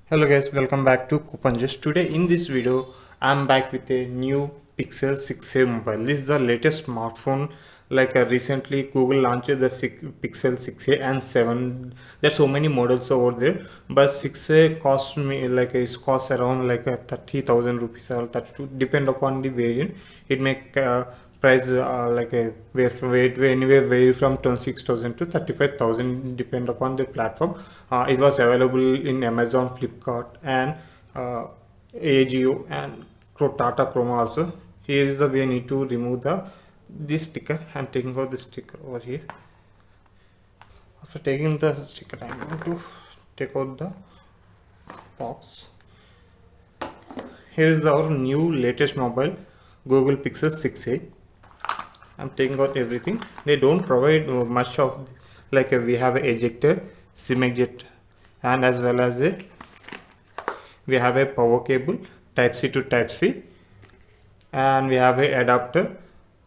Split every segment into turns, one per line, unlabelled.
Hello guys, welcome back to Couponges. Today in this video, I'm back with a new Pixel 6a mobile. This is the latest smartphone. Recently, Google launched the Pixel 6a and 7. There's so many models over there, but 6a costs me it costs around 30,000 rupees or 32, depend upon the variant. It make price anywhere vary from 26,000 to 35,000 depend upon the platform. It was available in Amazon, Flipkart, and AGO and Tata Chroma also. Here is the way I need to remove the this sticker. I'm taking out the sticker over here. After taking the sticker, I'm going to take out the box. Here is our new latest mobile, Google Pixel 6a. I'm taking out everything. They don't provide much of we have a ejector, SIM ejector, and as well as we have a power cable, Type C to Type C, and we have a adapter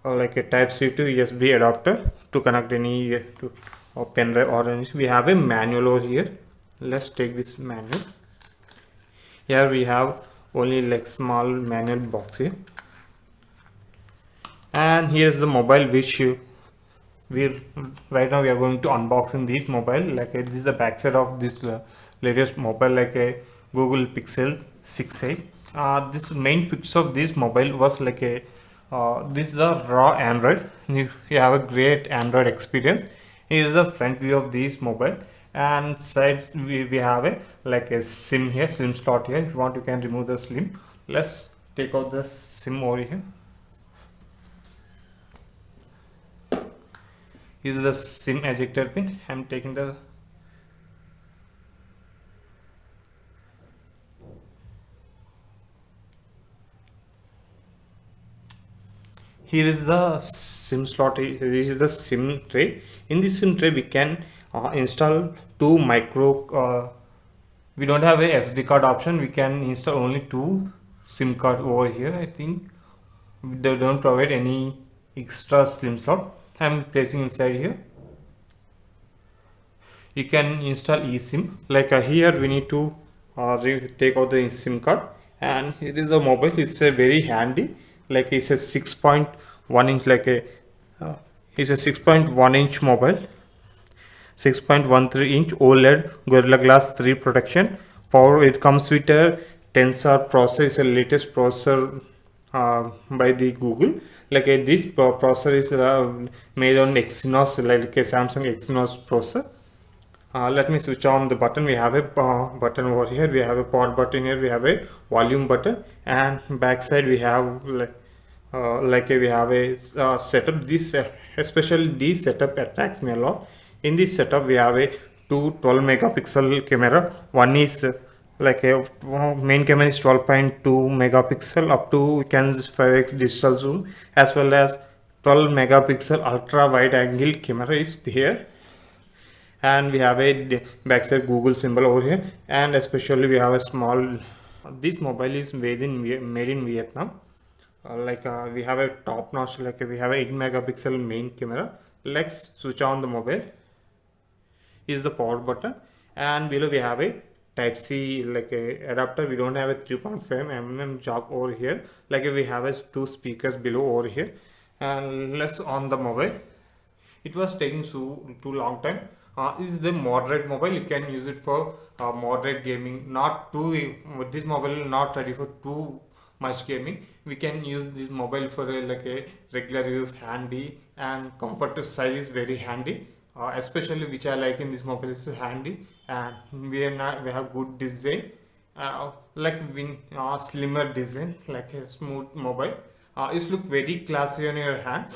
or like a Type C to USB adapter to connect any to or pen drive or anything. We have a manual over here. Let's take this manual. Here we have only like small manual box here, and here is the mobile which we right now we are going to unboxing this mobile. This is the backside of this latest mobile, like a Google Pixel 6a. This main features of this mobile was this is the raw Android. You have a great Android experience. Here is the front view of this mobile, and sides we have a SIM here, SIM slot here. If you want, you can remove the SIM. Let's take out the SIM over here. Is the SIM ejector pin. I'm taking the here is the SIM slot. This is the SIM tray. In this SIM tray, we can install two micro. We don't have a SD card option. We can install only two SIM card over here. I think they don't provide any extra SIM slot. I'm placing inside here. You can install eSIM. Here we need to take out the SIM card, and here is the mobile. It's a very handy. It's a 6.1 inch, it's a 6.1 inch mobile, 6.13 inch OLED Gorilla Glass 3 protection. Power, it comes with a Tensor processor. It's a latest processor by the Google. This processor is made on Exynos, like a Samsung Exynos processor. Let me switch on the button. We have a button over here. We have a power button here. We have a volume button, and backside we have we have a setup. This especially this setup attracts me a lot. In this setup, we have a two 12 megapixel camera. One is main camera is 12.2 megapixel up to 5x digital zoom, as well as 12 megapixel ultra wide angle camera is here. And we have a backside Google symbol over here, and especially we have a small this mobile is made in Vietnam. We have a top notch, we have a 8 megapixel main camera. Let's switch on the mobile. Is the power button, and below we have a Type C a adapter. We don't have a 3.5 mm jack over here. We have a two speakers below over here. And let's on the mobile. It was taking too long time. Is the moderate mobile. You can use it for moderate gaming. Not too this mobile not ready for too much gaming. We can use this mobile for a regular use, handy, and comfort size is very handy. Especially which I like in this mobile is handy, and we have good design, slimmer design, like a smooth mobile. It look very classy on your hand.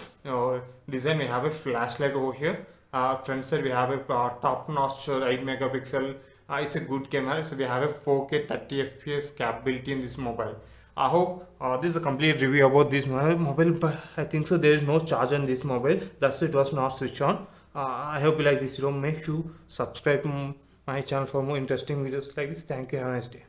Design, we have a flashlight over here. Front side we have a top notch 8 megapixel. It's a good camera. So we have a 4K 30 fps capability in this mobile. I hope this is a complete review about this mobile, but I think so there is no charge on this mobile. That's why it was not switched on. I hope you like this video. Make sure subscribe to my channel for more interesting videos like this. Thank you. Have a nice day.